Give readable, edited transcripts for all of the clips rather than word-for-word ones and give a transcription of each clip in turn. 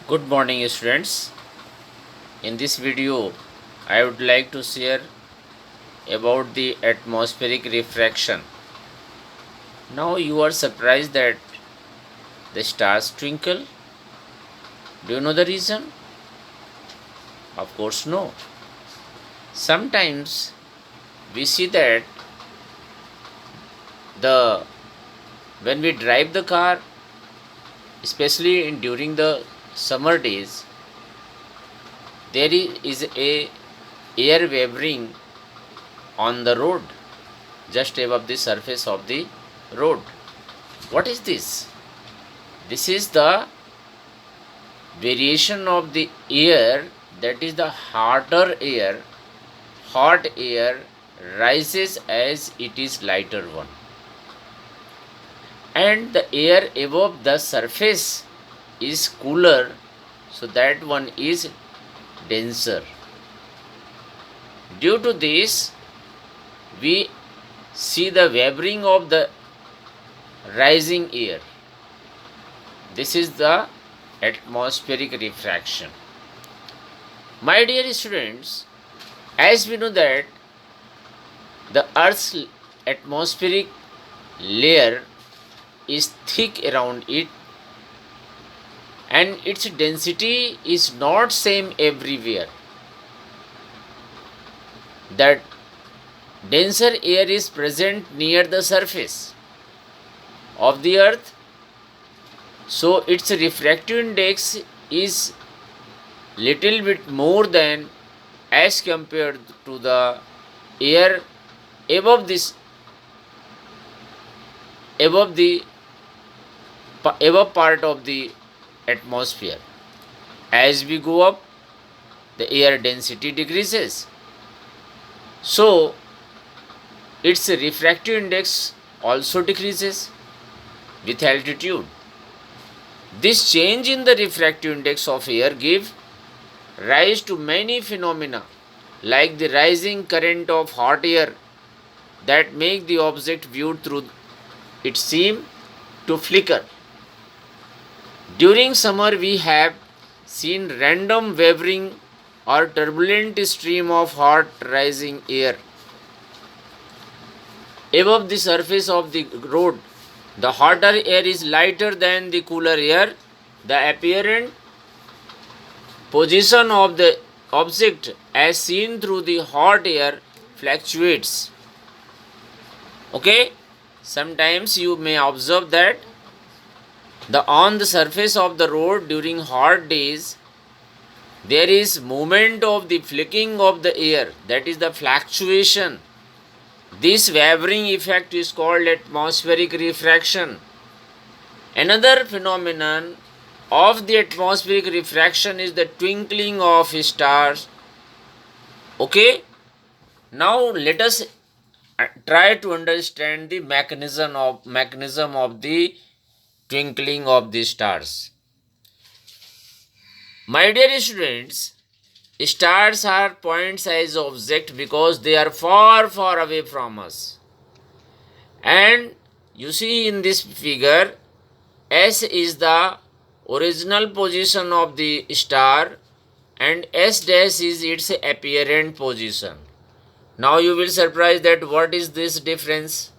Good morning, students. In this video, I would like to share about the atmospheric refraction. Now, you are surprised that the stars twinkle. Do you know the reason? Of course, no. Sometimes we see that the when we drive the car, especially during the summer days, there is a air wavering on the road just above the surface of the road. What is this? This is the variation of the air, that is the hotter air. Hot air rises as it is lighter one, and the air above the surface is cooler, so that one is denser. Due to this, we see the wavering of the rising air. This is the atmospheric refraction. My dear students, as we know that the Earth's atmospheric layer is thick around it, and its density is not same everywhere. That denser air is present near the surface of the earth, so its refractive index is little bit more than as compared to the air above this above the above part of the atmosphere. As we go up, the air density decreases, so its refractive index also decreases with altitude. This change in the refractive index of air give rise to many phenomena like the rising current of hot air that make the object viewed through it seem to flicker. During summer we have seen random wavering or turbulent stream of hot rising air above the surface of the road. The hotter air is lighter than the cooler air. The apparent position of the object as seen through the hot air fluctuates. Okay? Sometimes you may observe that on the surface of the road during hot days there is movement of the flicking of the air, that is the fluctuation. This wavering effect is called atmospheric refraction. Another phenomenon of the atmospheric refraction is the twinkling of stars. Okay, now let us try to understand the mechanism of the twinkling of the stars. My dear students, stars are point-sized objects because they are far, far away from us. And you see in this figure, S is the original position of the star and S dash is its apparent position. Now you will surprise that what is this difference?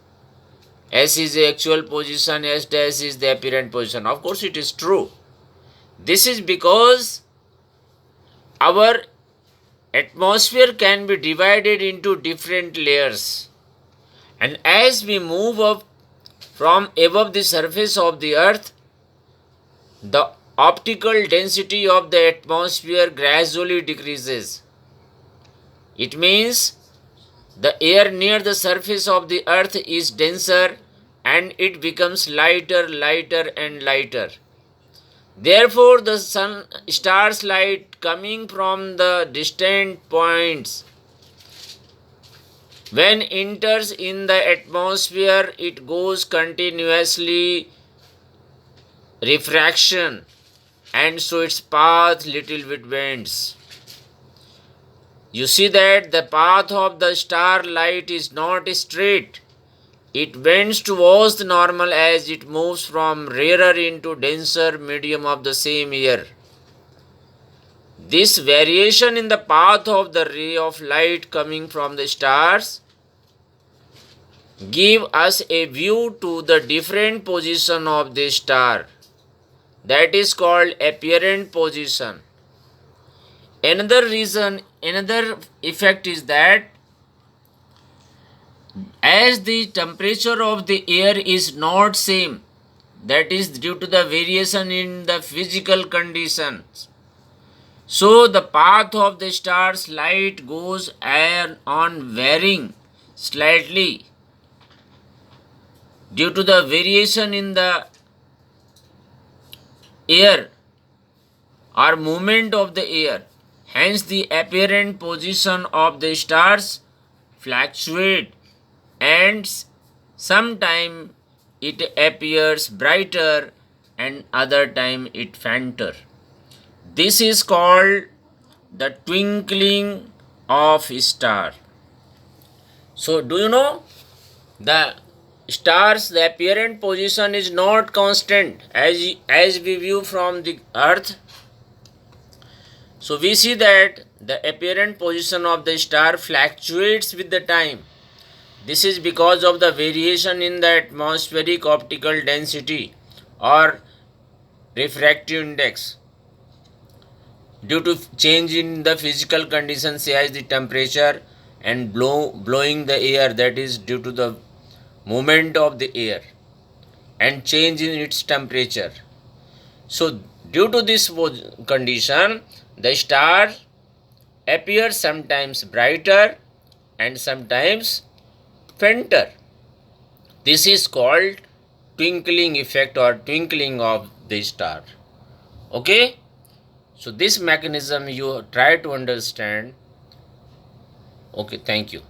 S is the actual position, S dash is the apparent position. Of course it is true. This is because our atmosphere can be divided into different layers, and as we move up from above the surface of the earth, the optical density of the atmosphere gradually decreases. It means the air near the surface of the earth is denser and it becomes lighter, lighter and lighter. Therefore, the sun star's light coming from the distant points, when enters in the atmosphere, it goes continuously refraction, and so its path little bit bends. You see that the path of the star light is not straight. It bends towards the normal as it moves from rarer into denser medium of the same air. This variation in the path of the ray of light coming from the stars give us a view to the different position of the star. That is called apparent position. Another effect is that as the temperature of the air is not same, that is due to the variation in the physical conditions, so the path of the star's light goes on varying slightly due to the variation in the air or movement of the air. Hence the apparent position of the stars fluctuate, and sometime it appears brighter and other time it fainter. This is called the twinkling of star. So do you know the stars, the apparent position is not constant as we view from the earth. So we see that the apparent position of the star fluctuates with the time. This is because of the variation in the atmospheric optical density or refractive index due to change in the physical conditions, such as the temperature and blowing the air, that is due to the movement of the air and change in its temperature. So due to this condition, the star appears sometimes brighter and sometimes fainter. This is called twinkling effect or twinkling of the star. Okay, so this mechanism you try to understand. Okay, thank you.